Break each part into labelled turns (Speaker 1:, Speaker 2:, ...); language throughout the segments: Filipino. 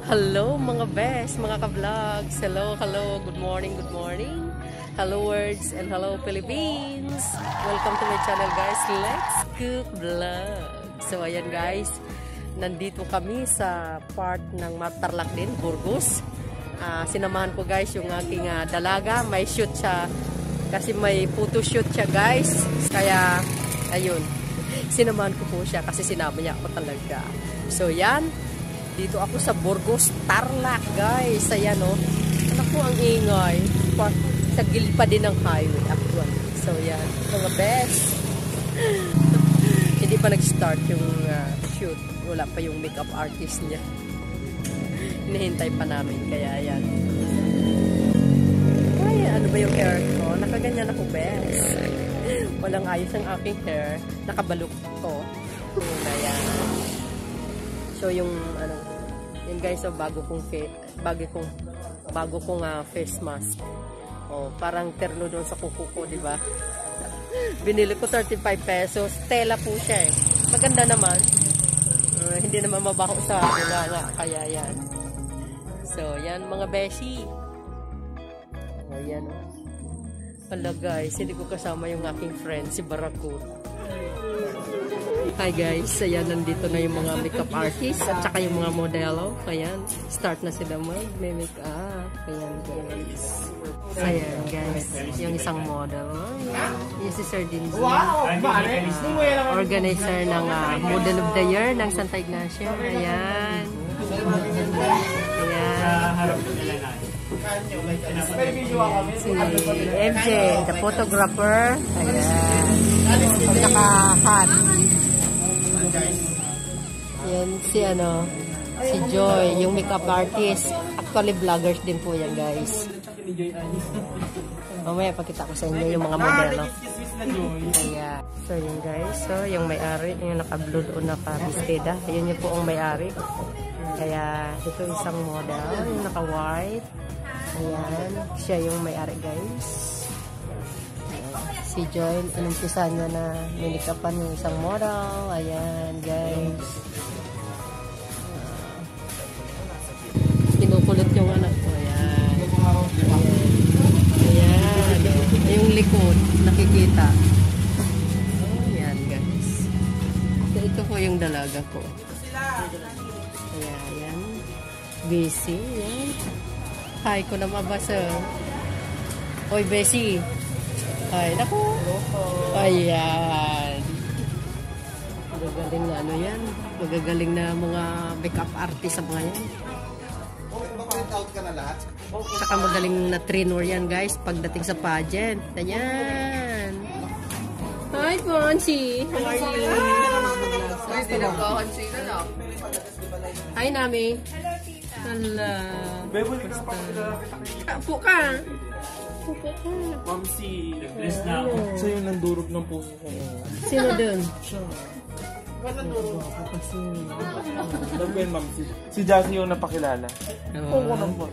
Speaker 1: Hello mga best, mga ka-vlogs. Hello, hello, good morning, good morning. Hello words and hello Philippines. Welcome to my channel guys, Let's Cook Vlog. So ayan guys, nandito kami sa part ng Tarlac din, Burgos. Sinamahan ko guys yung aking dalaga, may shoot siya. Kasi may photo shoot siya guys. Kaya ayun, sinamahan ko po siya kasi sinama niya ako talaga. So yan. Dito ako sa Burgos, Tarlac, guys. Ayan, oh. Anak ko ang ingay. Sa gilid pa din ng highway, actually. So, yan. Mga best. Hindi pa nag-start yung shoot. Wala pa yung makeup artist niya. Hinihintay pa namin. Kaya, yan. Ay, ano ba yung hair ko? Nakaganyan ako, best. Walang ayos ang aking hair. Nakabalok ko. Ayan. So yung ano, yun guys, so bago kong face mask. Oh, parang terno doon sa kuko ko, 'di ba? Binili ko 35 pesos. Tela po siya eh. Maganda naman. Hindi naman mabaho sa wala kaya yan. So, yan mga beshi. Oh, yan. Hala guys, hindi ko kasama yung aking friend si Barako. Hi guys, ayan, nandito na yung mga makeup artists at saka yung mga modelo. Ayan, start na sila mag-make up. Ayan guys. Ayan guys, yung isang model. Yung si Sir Dinzy. Organizer ng Model of the Year ng Santa Ignacio. Ayan. Ayan. Si MJ, the photographer. Ayan. Naka-hat. Yan si si Joy, yung makeup artist. Actually vloggers din po yan guys. Mamaya pakita ko sa inyo yung mga modelo. Kaya, so yun guys, so yung may-ari, yung naka-blue o naka-bisteda, yun yung po ang may-ari. Kaya ito isang model, yung naka-white. Ayan, siya yung may-ari guys. Si Joy, inumpisan niya na minikapan yung isang model. Ayan guys. Kinukulot yung anak ko. Ayan. Ayan. Yung likod, nakikita. Ayan guys. Ito po yung dalaga ko. Ayan. Busy. Ayan. Hi ko na mabasa. Oy, Bessie. Ay, naku. Ayan. Magagaling na ano yan. Magagaling na mga makeup artist sa mga yan.
Speaker 2: Mag-print out ka na lahat?
Speaker 1: Saka magaling na trainer yan guys pagdating sa pageant. Ayan. Hi, Ponchi. How are you? Hi, Nami.
Speaker 3: Hello, tita.
Speaker 1: Hala. Kapo ka.
Speaker 4: Mamsi, bless na ako. So yung nandurog ng puso ko.
Speaker 1: Sino dun?
Speaker 4: Ba't nandurog ako kasi? Alam ko yun, Mamsi. Si Jassy yung napakilala. Oo naman.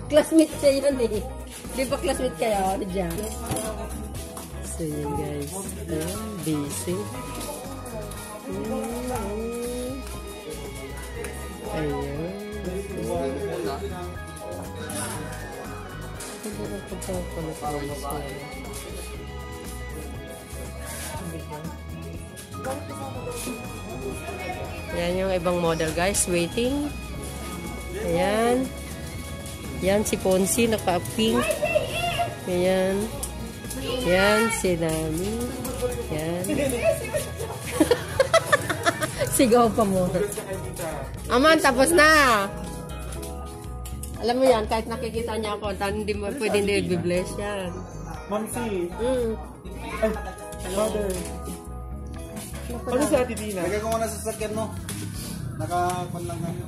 Speaker 1: Classmate siya yun eh. Di ba classmate kayo ni Jan? So yun guys. Busy. Ayan. Ayan yung ibang model guys, waiting. Ayan. Yan si Ponzi, naka-pink. Ayan. Yan si Nami. Ayan. Sigaw pa mo. Aman, tapos na. Alam mo yan, kahit nakikita niya ako, hindi mo pwede hindi i-bless yan.
Speaker 4: Mamsi. Ay, father. Ano sa Ate Dina?
Speaker 2: Lagay ko muna sa sakyan mo. Nakapan lang kami.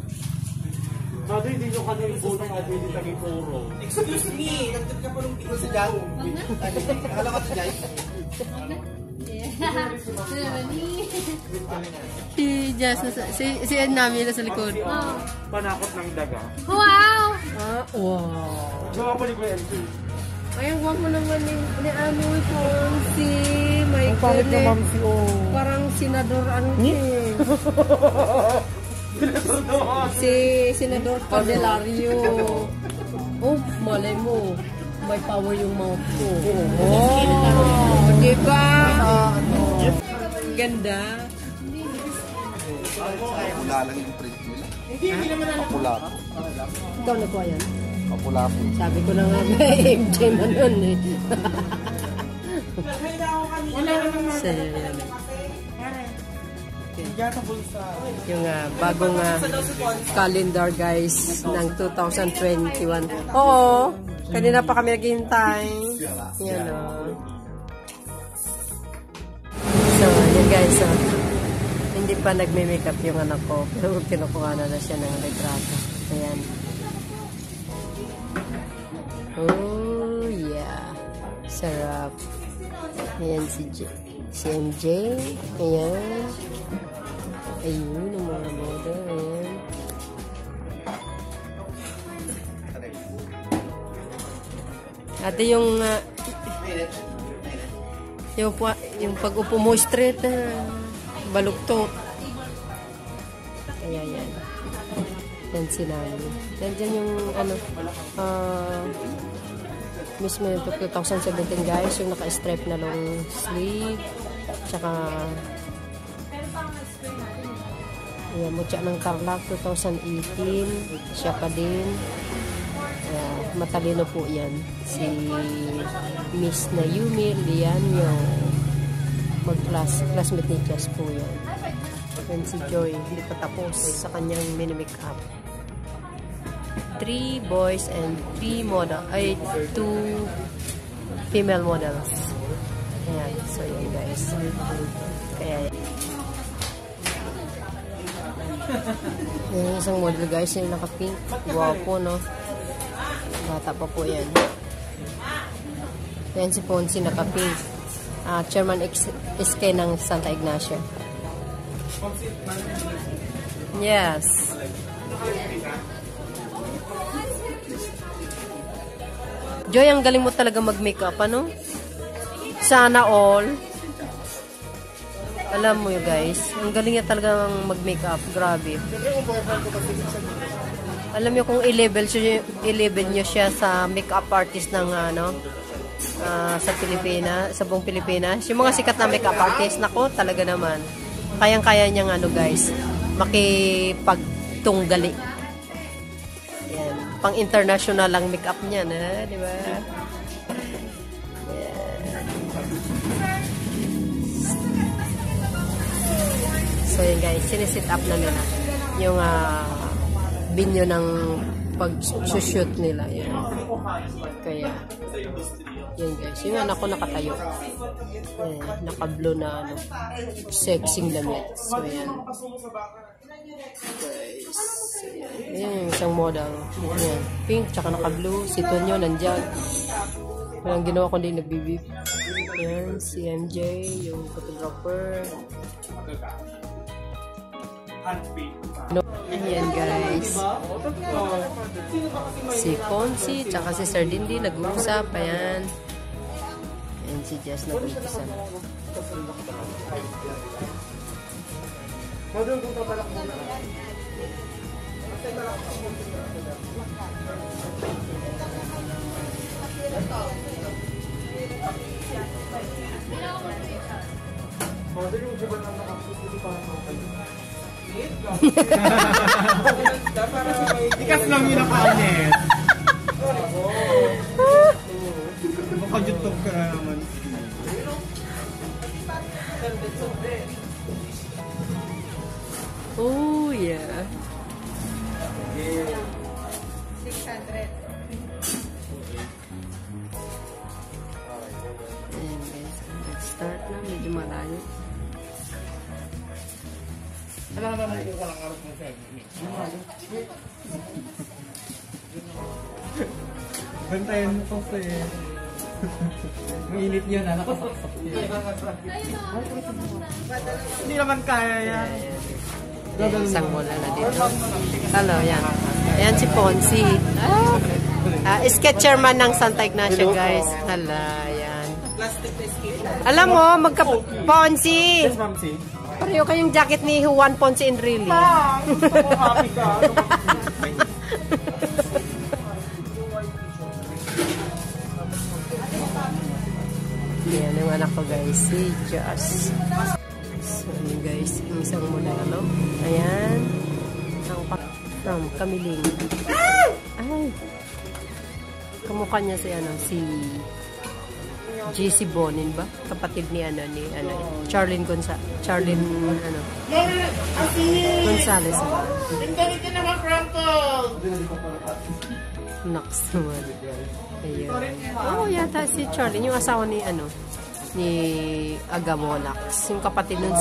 Speaker 4: Father, hindi nyo kanil po ng Ate Dina taging puro.
Speaker 2: Excuse me! Nagtip ka pa nung ikaw si Jan. Akala ka si Jai?
Speaker 1: Si Jess, si Nami na sa likod.
Speaker 4: Panakot ng daga.
Speaker 3: Wow!
Speaker 1: Wow.
Speaker 4: Saka pa ni Kuya MC.
Speaker 1: Ay, ang wag mo naman ni Anoy Ponzi. My
Speaker 4: Ang pangit na
Speaker 1: goodness.
Speaker 4: Mamsi, oh.
Speaker 1: Parang senador ano eh. Si Senador Candelario. Oh, malay mo. May power yung mouth ko. Oh, diba? Ganda.
Speaker 2: Pula lang yung print nila. Papula po.
Speaker 1: Ikaw na po yan.
Speaker 2: Papula po.
Speaker 1: Sabi ko na nga, MJ man nun eh. So, yan. Yung bagong calendar guys ng 2021. Oo, kanina pa kami naghihintay. Yan o. So, yan guys. Hindi pa nagme-makeup yung anak ko. Pero kinukuha na siya ng retrato. Ayan. Oh, yeah. Sarap. Ayan si MJ. Ayan. Ayun, ang mga model. Ayan. Ate, yung pag-upo mo straight, baluktot. Kaya yan. Yan sila. Yan dyan yung, mismo yung 2017 guys, yung naka-stripe na long sleeve. Tsaka, yan, mutya ng Tarlac 2018. Siya pa din. Matalino po yan. Si Miss Nayumi Lian, yung classmate ni Jess po yan. And si Joy, hindi pa tapos sa kanyang mini-makeup. 3 boys and 3 model, ay 2 female models. Ayan, so yun guys. Kaya yung isang model guys, yung naka-pink. Guwapo, no? Bata pa po yan. Yan si Ponzi, naka-pink. Chairman SK ng Santa Ignacia. Yes. Joy, ang galing mo talaga mag-makeup, ano? Sana all. Alam mo yun, guys. Ang galing niya talaga mag-makeup. Grabe. Alam niyo kung i-level niyo siya sa makeup artist ng sa Pilipinas, sa buong Pilipinas. Yung mga sikat na makeup artist, nako, talaga naman. Kayang-kaya niyang guys, makipagtunggali. Yan. Pang-international lang makeup niya, na, di ba? So yun guys, sinisit up na nila yung binyo ng pag-shoot nila. Yan. Kaya, yun guys. Yung anak ko nakatayo. Yan, naka-blue na sexing damit. So yan. Guys. Yan yung isang model. Yan. Pink, tsaka naka-blue. Si Tonyo nandyan. Walang ginawa ko din nagbibip. Yan, si MJ, yung photographer. No. Ayan guys. Si Ponzi, tsaka si Sir Dindi nag-uusap. Ayan. Ayan si Jess nag-uusap.
Speaker 4: Ikas lang yun ang kaanit. Maka-YouTube ka na naman.
Speaker 1: Oh, yeah.
Speaker 3: 600.
Speaker 1: Ayan guys. Let's start na. Medyo malayo.
Speaker 4: Alam naman yung walang arap mo siya. Bantayan mo po siya. Mainit yun, nakasaksak yun. Hindi naman kaya yan.
Speaker 1: Ayan, isang mula na dito. Hello, yan. Ayan si Ponzi. Sketcherman ng Santa Ignacia, guys. Hala, yan. Alam mo, Ponzi.
Speaker 4: Yes, Ma'am C.
Speaker 1: Pareho kayong jacket ni Juan Ponce Enrile.
Speaker 4: Gusto ko happy ka.
Speaker 1: Yan yung anak ko guys, si Jazz. So yun guys, yung isang modelo. Ayan. From Kamiling. Ay! Kamukha niya si JC Bonin ba? Kapatid ni Charlene Gonzales ba?
Speaker 4: Hindi naman crumpled.
Speaker 1: Naks naman. Ayun. Oh, yata si Charlene, yung asawa ni Agamolax. Yung kapatid nun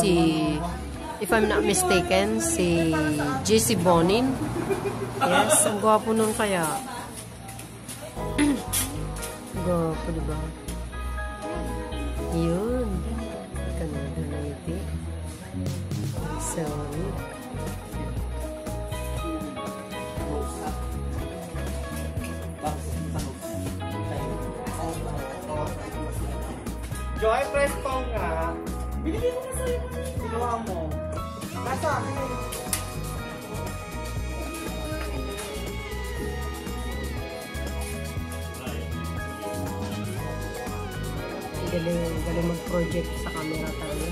Speaker 1: if I'm not mistaken, si JC Bonin. Yes, ang gwapo nun kaya. Gwapo, diba? Yun. Kanada na iti. So,
Speaker 4: Joy, presto nga. Binigay mo na sa'yo. Ginawa mo. Nasa akin.
Speaker 1: galing mag-project sa camera talaga.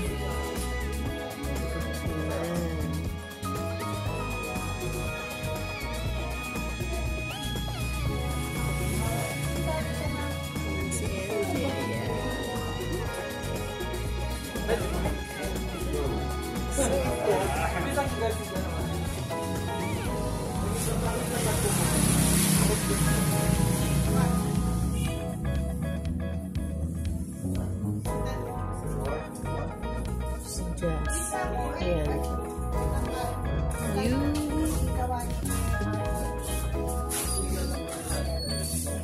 Speaker 1: Ayan.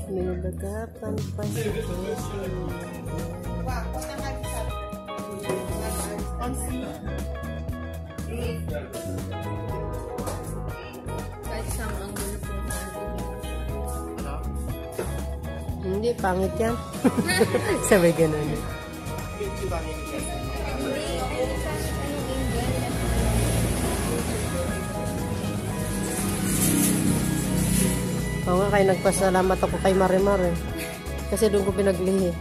Speaker 1: May nagagapan pa siya.
Speaker 3: Kahit isang angulo po.
Speaker 1: Hindi, pangit yan. Sabi ganun. Oo nga, kaya nagpasalamat ako kay Marimar eh. Kasi doon ko pinaglihi.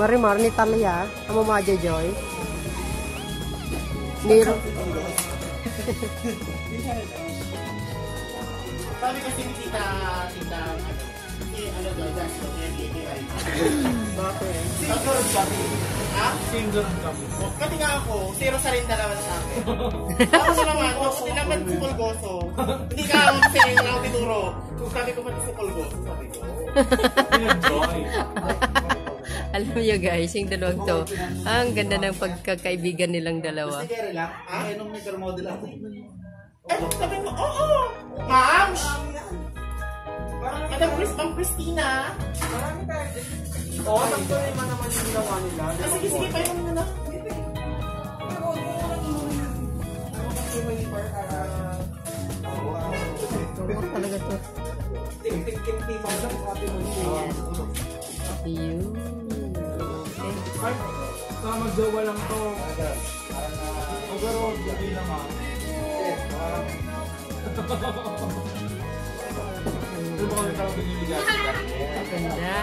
Speaker 1: Marimar ni Talia, ang mamaja Joy. Niro.
Speaker 2: Sabi kasi ni tita,
Speaker 4: Bakit?
Speaker 2: Single kami. Ha?
Speaker 4: Single kami.
Speaker 2: Pati nga ako, zero sa rin naman sa akin. Ako naman, hindi naman si Polgoso. Hindi ka ako kasi wala akong tinuro. Sabi ko pati si Polgoso, sabi ko.
Speaker 4: Enjoy.
Speaker 1: Alam niyo guys, yung dalawang to, ang ganda ng pagkakaibigan nilang dalawa.
Speaker 2: Sige, relax. Nung may model ako. Sabi mo, oo! Ma'am! Madam Christina!
Speaker 4: Marami tayo. Oo, sakto naman yung ginawa nila.
Speaker 2: Sige, sige, paano mo na.
Speaker 1: Oo, talaga to. Yun.
Speaker 4: Ay, mag-jowa lang to. Overall, hindi naman. Ito ba kami tawag binibigyan?
Speaker 1: Ganda.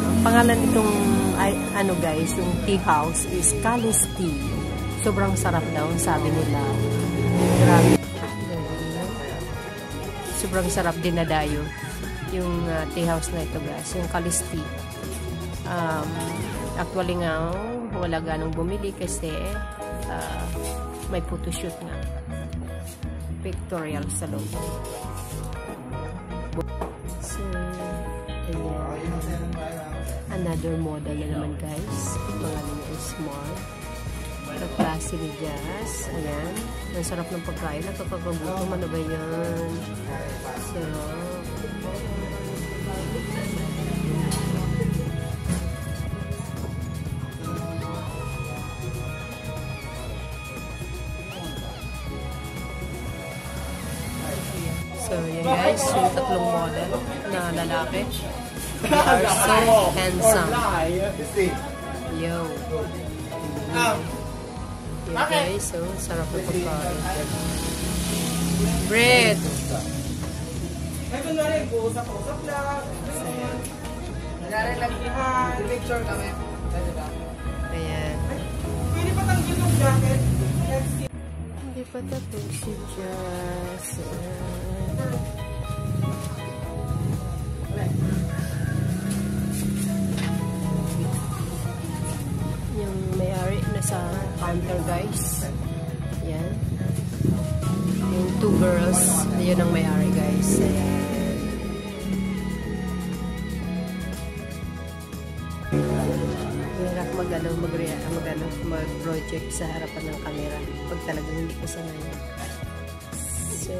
Speaker 1: Ang pangalan nitong ano guys, yung tea house is Kalis Tea. Sobrang sarap daw, sabi nila. Grabe. Sobrang sarap din na dayo yung tea house na ito guys, yung Kalis Tea. Actually nga, wala ganong bumili kasi may photoshoot nga. Pictorial sa loob. So, ayan. Another model na naman guys. Pangalan niya is Smart. Kaklase ni Jazz. Ayan. Ang sarap ng pagkain. Nakakagutom. Ano ba yan? Sarap. So, yun guys, yung tatlong model na lalaki. They are so handsome. Yo. Yo guys, so sarap na pagkain. Bread.
Speaker 4: Ay, kunwari, usap-usap lang. Naglalagyan. Picture kami.
Speaker 1: Ayan.
Speaker 4: Pwede pa tanggil yung jacket.
Speaker 1: Hindi pa tapos si Jazz. Yung may-ari na sa counter guys. Yan. Yung 2 girls. Yun ang may-ari guys. Ayan. Hirap mag-project sa harapan ng camera pag talagang hindi ko sanay. So,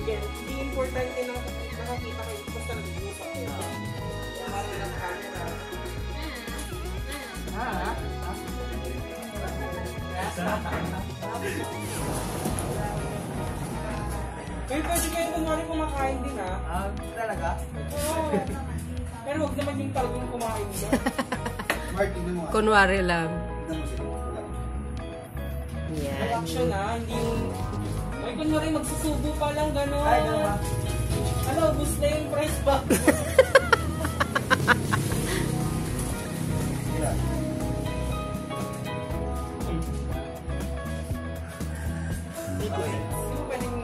Speaker 1: yeah.
Speaker 4: Hindi importante na nakakita kayo basta nag-uusap kayo. Marami ng camera. Pero pwede kayo kunwari kumakain din talaga? Oo. Pero huwag naman yung talagang kumain niya.
Speaker 1: Kunwari lang. Yan.
Speaker 4: Reaction hindi yung... Ay, kunwari magsusubo pa lang gano'n. Ay, gano'n. Ano, boost na yung price ba?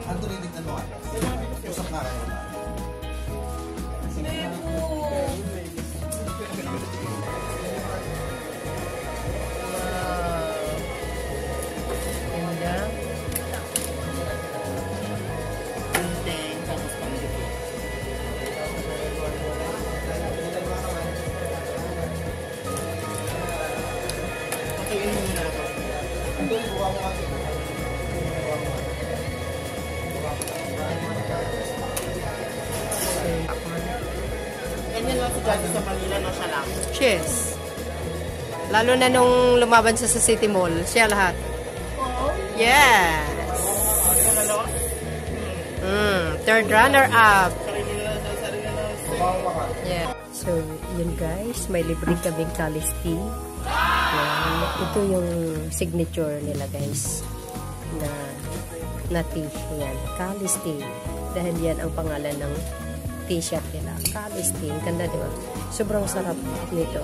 Speaker 2: Anthony, tignan mo ka. Usap na kayo.
Speaker 1: Ganda.
Speaker 2: Tinteng, tapos pangit. Patayin mo muna ako. Ito, buwa mo kasi. Ganyan lang si Jazzy sa Manila, no? Siya lang.
Speaker 1: Cheers. Lalo na nung lumaban siya sa City Mall. Siya lahat. Yes. Third runner-up. Yeah. So, yun guys. May libre kaming Kalis tea. Yan. Ito yung signature nila guys. Na tea. Yan. Kalis tea. Dahil yan ang pangalan ng t-shirt nila. Kalis tea. Ang ganda, diba? Sobrang sarap nito.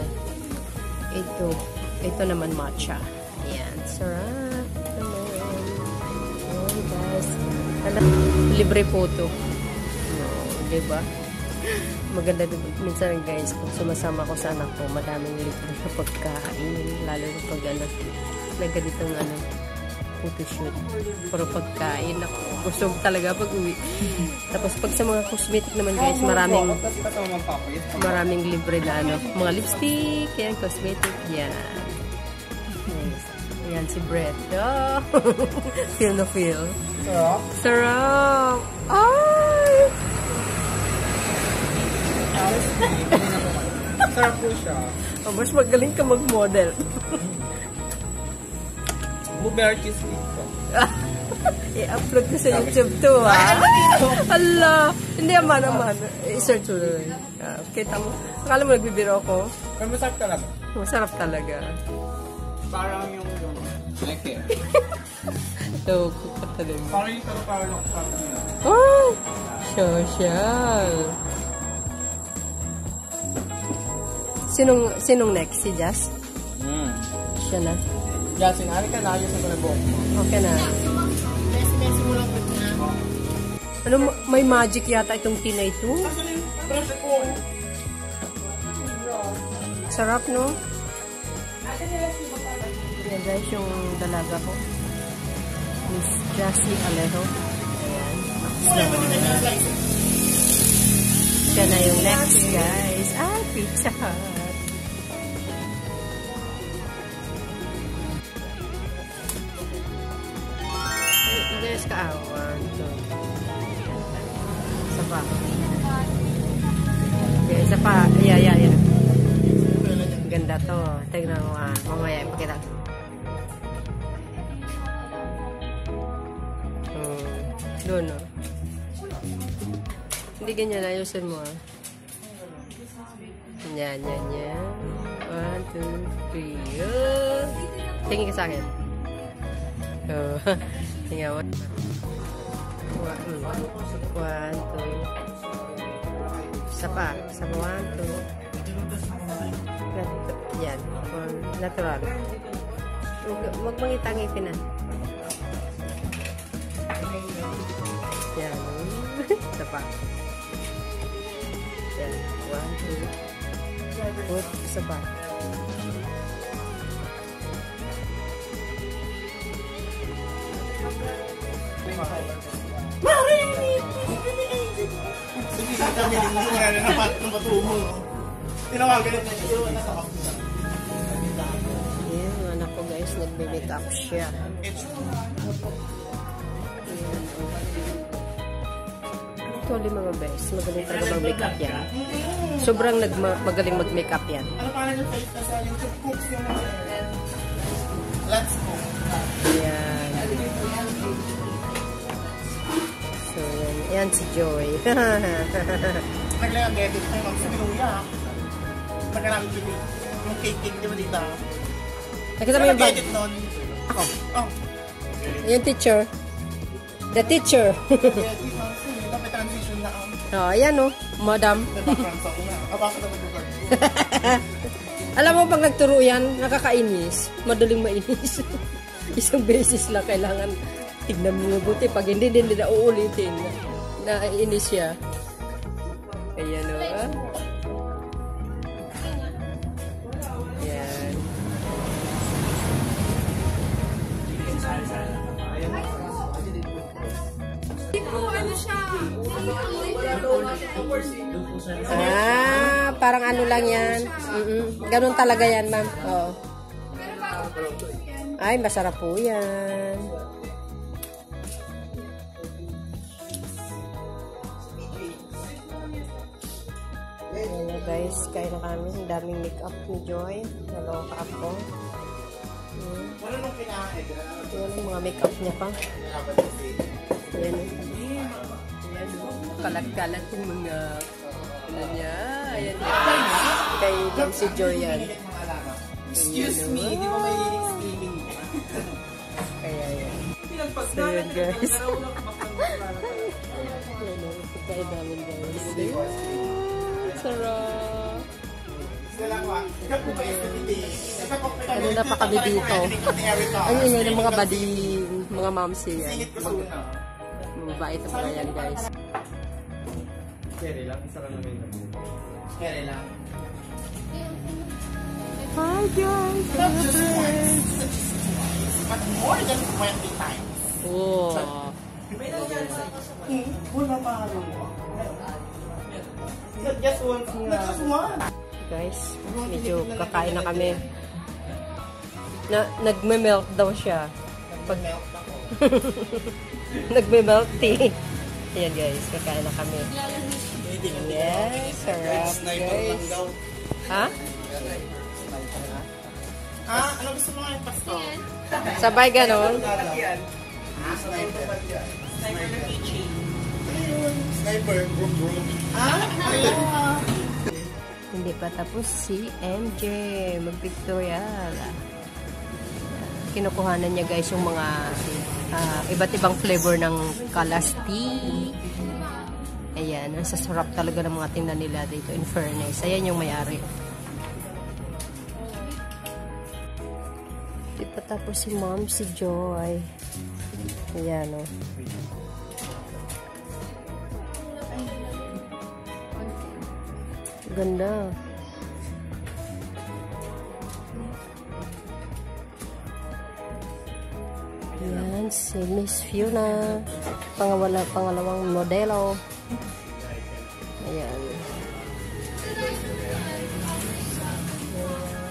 Speaker 1: Ito naman matcha. Yan. Sarap naman. Yan guys. Libre po ito. Diba? Maganda din. Minsan guys, kung sumasama ko sa anak ko, madaming libre na pagkain. Lalo na pag may ganitong photoshoot. Pero pagkain, ako, busog talaga pag uwi. Tapos pag sa mga cosmetic naman guys, maraming libre na mga lipstick, yan, cosmetic, yan. Nice. Yan si Brett. Oh! Feel na feel. Sarap! Ay!
Speaker 4: Sarap po siya.
Speaker 1: Oh, mas magaling ka mag-model.
Speaker 4: Blueberry cheesecake po.
Speaker 1: I-upload ko sa YouTube to, ha? Hala! Hindi naman. I-search mo na. Kita mo. Akala mo nagbibiro ako.
Speaker 4: Pero masarap talaga.
Speaker 1: Masarap talaga.
Speaker 4: Parang yung... Like it.
Speaker 1: So, kukatalim.
Speaker 4: Parang nakasarap niya.
Speaker 1: Oh! Social. Sinong next? Si Jazz? Siya na.
Speaker 4: Jasin, ari ka na. Ayos na ko na buhok mo.
Speaker 1: Okay na.
Speaker 2: Messi mo lang na.
Speaker 1: Ano, may magic yata itong tea na ito?
Speaker 2: Brush ko.
Speaker 1: Sarap, no? Yan guys, yung dalaga ko. Miss Jassy Alejo. Ayan. Siya na yung next, guys. Ah, Pizza Hut. Guys, kaawan. Isa pa. Okay, isa pa. Yeah. Ganda to. Tignan mo mamaya ipakita. Doon, no? Hindi ganyan. Ayusin mo, Yan. 1, 2, 3. Oh. Tingin ka sa akin. Oh. Tingnan mo. 1, 2. Isa pa. 1, 2. Yan. Natural. Huwag mangitang ipin na. Yan. Isa pa. Yan. 1, 2. Isa pa.
Speaker 2: Sige, kami din mo nga na matumo. Tinawagan na siya.
Speaker 1: Yung anak ko guys, nagbe-make up siya. Actually mga best, magaling talaga mag-make up yan. Sobrang magaling mag-make up yan.
Speaker 2: Ano pangalan yung face na sa YouTube? Cooks yung Let's Cook.
Speaker 1: Yan. So yan si Joy.
Speaker 2: Naglang ang edit ko yung sinuya. Naglang yung cake di ba dito?
Speaker 1: Nakita mo yung bag?
Speaker 2: Edit nun?
Speaker 1: Ako.
Speaker 2: Oh.
Speaker 1: Yung teacher. The teacher.
Speaker 2: Dapat transition na ako.
Speaker 1: Oh, ayan oh, madam.
Speaker 2: Background sa una. Abasa na mag-record.
Speaker 1: Alam mo, pag nagturo yan, nakakainis. Madaling mainis. Isang beses lang kailangan tignan mo mabuti. Pag hindi din na uulitin, naiinis siya. Ayan o. Ayan. Parang ano lang yan. Ganun talaga yan, ma'am. Oo. Ay, masarap po yan. Ayan guys, kain na kami. Ang daming make-up ni Joy. Naloka ako.
Speaker 2: Wala nung kinain.
Speaker 1: Ayan ang mga make-up niya pa. Ayan. Ayan. Kalat-kalat yung mga ano niya. Ayan. Kay din si Joy yan.
Speaker 2: Excuse me, di ba may screaming?
Speaker 1: Kaya yan. So yun guys. Pagkain namin guys. Sarap. Ano na pa kami dito? Ang ingay ng mga badi, mga mamsi yan. Mabait ang mga yan guys.
Speaker 4: Kere lang, isa lang namin.
Speaker 2: Kere lang.
Speaker 1: Hi guys!
Speaker 2: Not just once, but more than 20 times.
Speaker 1: Oh.
Speaker 2: Wala pa rin. Not just once. Not just one.
Speaker 1: Guys, medyo kakain na kami. Nagme-melt daw siya. Pag nagme-melt tea. Ayan guys, kakain na kami. Yes, sarap guys. Ha?
Speaker 2: Ah, ano gusto mo ngayon, Pasko?
Speaker 1: Sabay ganon.
Speaker 2: Sniper. Sniper na kitchen. Sniper, brum brum. Ah,
Speaker 1: Hindi pa tapos si MJ mag-pictorial. Kinukuhanan niya guys yung mga iba't ibang flavor ng kalas tea. Ayan, ang sasarap talaga ng mga tingnan nila dito in fairness. Ayan yung may-ari. Di pa tapos si Mom, si Joy. Ayan o. Ganda. Ayan, si Miss Fiona. Pangalawang modelo. Ayan.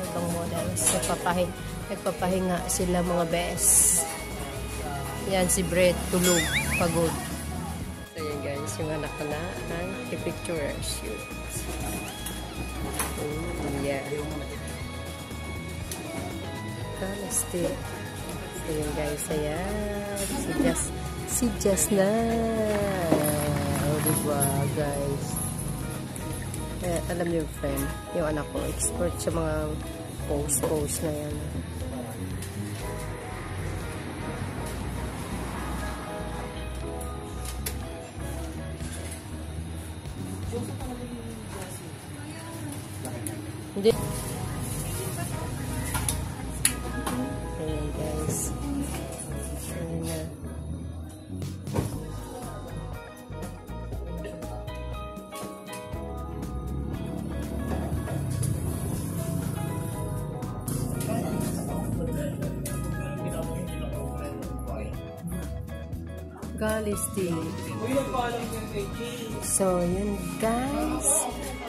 Speaker 1: Ibang models. Nagpapahinga sila mga best. Ayan, si Brett tulog. Pagod. So, ayan guys, yung anak ko na ang picture shoot. Yeah. Kalasti. So, yun guys, ayan. Si Just na. O, diba, guys? Alam niyo, friend, yung anak ko, expert sa mga post na yan. Hindi. Ayan, guys. Ayan na. Galisting. So, yun guys.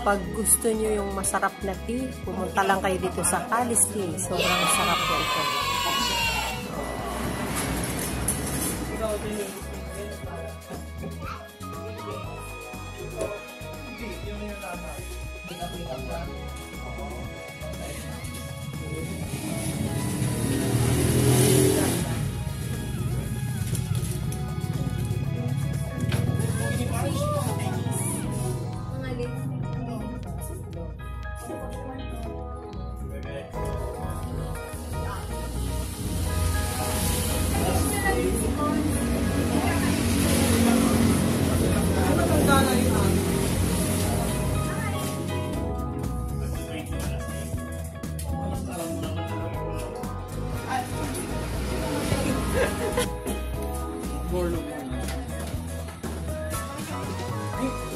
Speaker 1: Pag gusto nyo yung masarap na tea, pumunta lang kayo dito sa Galisting. Sobrang sarap yan ito.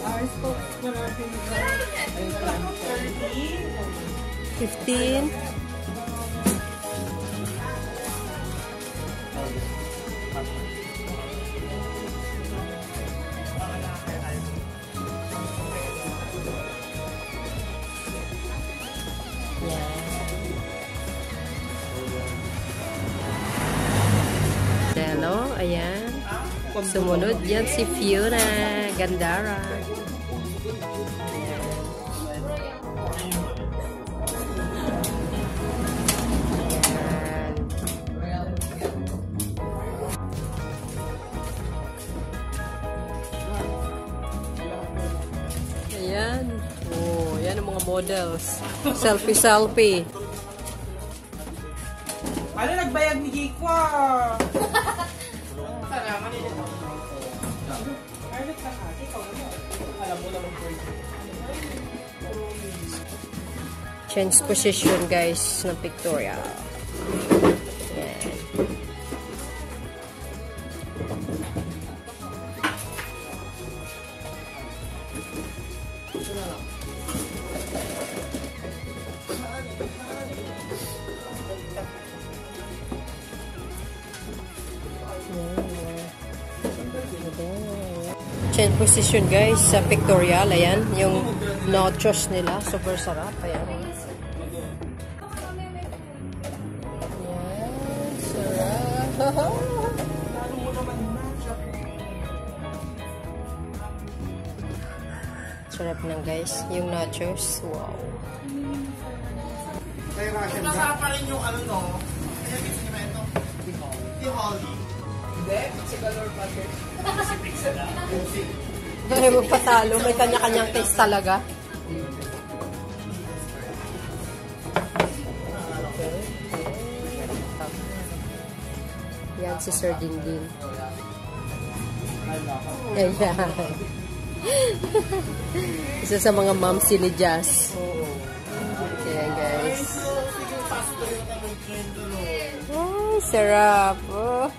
Speaker 4: Ayos po.
Speaker 1: 15. Hello, ayan. Sumunod yan si Fiona Gandara. Ayan. Oh, yan ang mga models. Selfie.
Speaker 4: Ano nagbayag ni Jikwa?
Speaker 1: Change position guys ng pictorial. Yan. Change position guys sa pictorial. Ayan, yung nachos nila. Super sarap. Ayan. Ayan, sarap. Sarap lang guys. Yung nachos. Wow.
Speaker 2: Nasarap pa rin yung ano, no? Kaya gusto nyo ba ito? Yung Holly. Hindi, si Galore Butter. Si Pixel na.
Speaker 1: Dahil magpatalo, may kanya-kanyang taste talaga. Yan si Sir Dingding. Ayan. Isa sa mga moms ni Jazz. Ayan guys. Oh, sarap. Oh.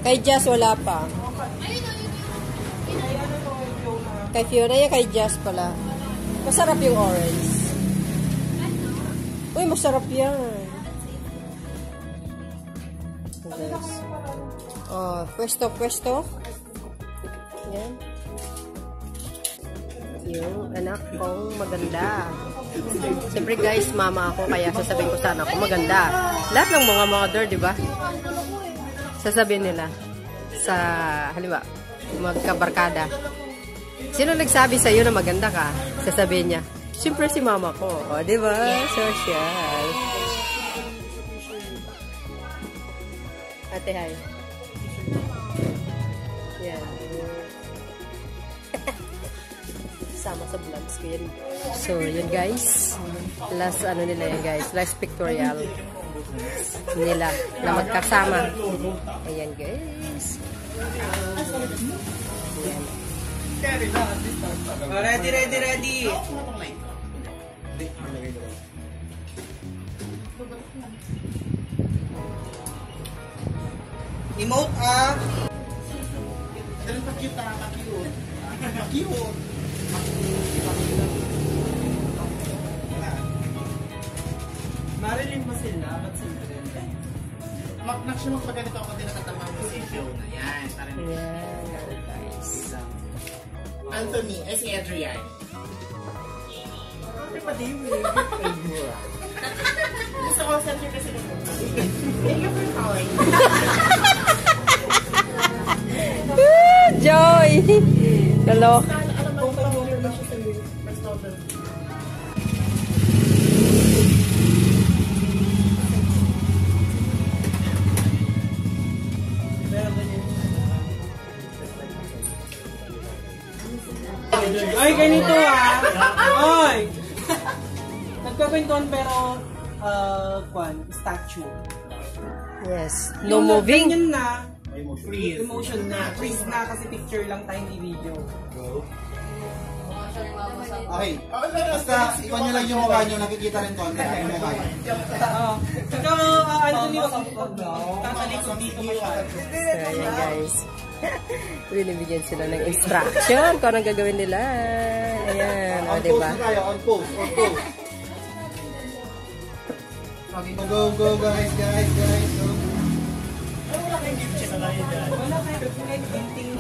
Speaker 1: Kay Jazz wala pa. Kay Fiona yan, kay Jazz pala. Masarap yung orange. Uy, masarap yan. Yes. Oh, pwesto. Yan. Yung anak kong maganda. Siyempre guys, mama ako, kaya sasabihin ko sa anak ko maganda. Lahat ng mga mother, di ba? Sasabihin nila sa, halimbawa, magkabarkada. Sino nagsabi sa iyo na maganda ka? Sasabihin niya, siyempre si mama ko. O, di ba? Social. Ate, hi. Yan. Sama sa vlogs ko yan. So, yun guys. Last ano nila yan guys. Last pictorial nila na magkasama. Ayan guys. Ayan.
Speaker 2: Ready. Emote Ganun pa-cute pa-cute. Pa-cute.
Speaker 5: Marilyn ba sila? Ba't sila rin?
Speaker 2: Mag-knock siya magpaganito ako din nakatama mo si Fiona. Yan, parang
Speaker 1: Ayan guys.
Speaker 2: Anthony, si Adrian.
Speaker 5: Ano pa din?
Speaker 2: Gusto ko sa kasi thank you for calling.
Speaker 1: Joy! Hello.
Speaker 5: Ay, ganito Ay! Nagkakwentuhan pero, statue.
Speaker 1: Yes. No moving.
Speaker 5: Ganyan na. Emotion na. Freeze na kasi picture lang tayo, hindi video.
Speaker 6: Okay. Basta, iwan nyo lang yung mukha nyo, nakikita rin konti. Yung mukha nyo.
Speaker 5: Saka, Anthony, wag ang tatalikod dito masyado.
Speaker 1: So, ayan guys. Binibigyan sila ng instruction kung anong gagawin nila. Ayan. O,
Speaker 6: On
Speaker 1: diba?
Speaker 6: pose na tayo, on pose. Go, guys, go.
Speaker 5: Wala kayo painting.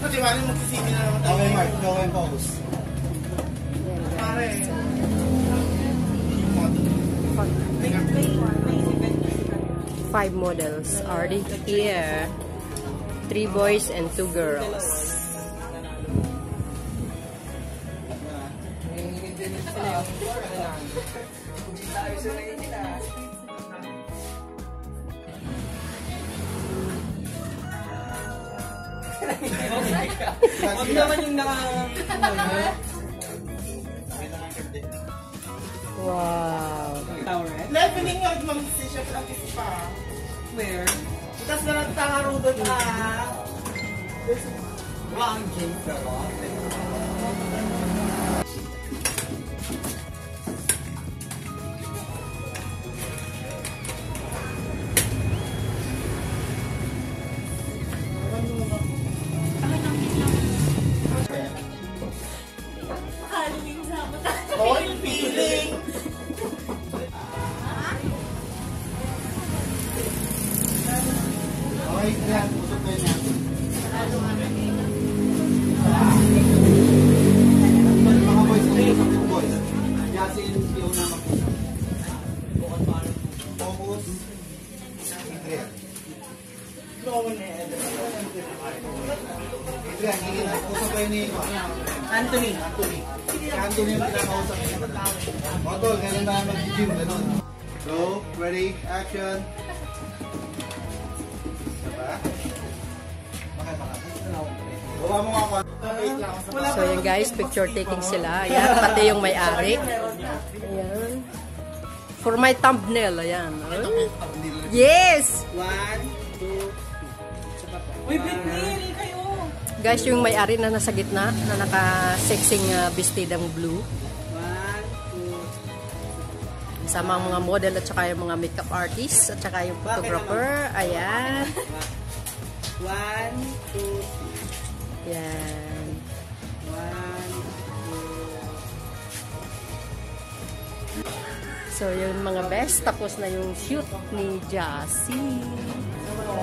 Speaker 2: Kasi wala magsisimi na naman tayo.
Speaker 6: Okay, Mark, go and pose.
Speaker 2: Pare.
Speaker 1: 5 models already here. 3 boys and 2 girls.
Speaker 5: Huwag naman yung
Speaker 1: Wow.
Speaker 5: tower.
Speaker 2: Leveling nga, mag-isi siya practice pa.
Speaker 5: Where?
Speaker 2: Tapos na nagtangaro doon
Speaker 5: Wrong James pero.
Speaker 2: Oil peeling.
Speaker 6: Okay, yan. Usap kayo niya. Mga boys, usap yung boys. Yasin, Fiona, mag-usap. Focus. Adrian. Adrian, usap kayo ni
Speaker 5: Anthony.
Speaker 6: Anthony yung pinakausap niya. Otol, ganun tayo mag-gym, ganun. Go, ready, action. Baba mo nga ako.
Speaker 1: So yun guys, picture taking sila. Ayan, pati yung may-ari. Ayan. For my thumbnail, ayan. Yes!
Speaker 5: 1, 2, 3. Uy, Britney, kayo!
Speaker 1: Guys, yung may-ari na nasa gitna, na naka-sexing bestidang blue.
Speaker 5: 1, 2.
Speaker 1: Sama ang mga model at saka yung mga makeup artist at saka yung photographer. Ayan.
Speaker 5: 1, 2, 3.
Speaker 1: Ayan.
Speaker 5: 1, 2.
Speaker 1: So, yung mga best. Tapos na yung shoot ni Jassy.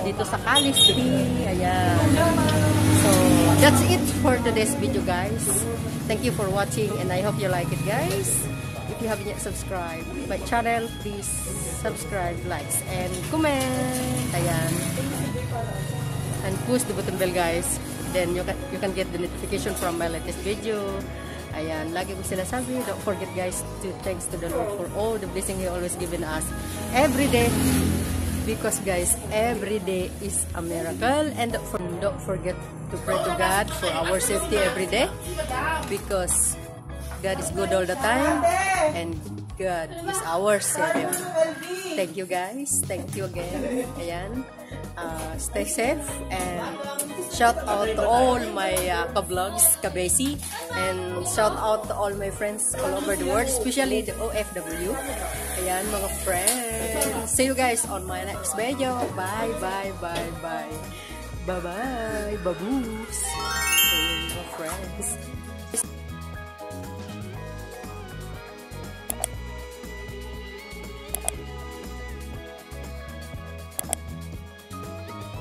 Speaker 1: Dito sa Calisti. Ayan. So, that's it for today's video, guys. Thank you for watching and I hope you like it, guys. If you haven't yet subscribed my channel, please subscribe, likes, and comment. Ayan. And push the button bell, guys. Then you can get the notification from my latest video. Ayan, lagi ko sinasabi, don't forget guys to thanks to the Lord for all the blessing He always given us every day. Because guys, every day is a miracle, and don't forget to pray to God for our safety every day, because God is good all the time and God is our Savior. Thank you guys, thank you again. Ayan, stay safe, and shout out to all my ka-vlogs, ka-besi, and shout out to all my friends all over the world, especially the OFW. Ayan mga friends, see you guys on my next video. Bye bye bye bye bye bye baboos. Ayan mga friends.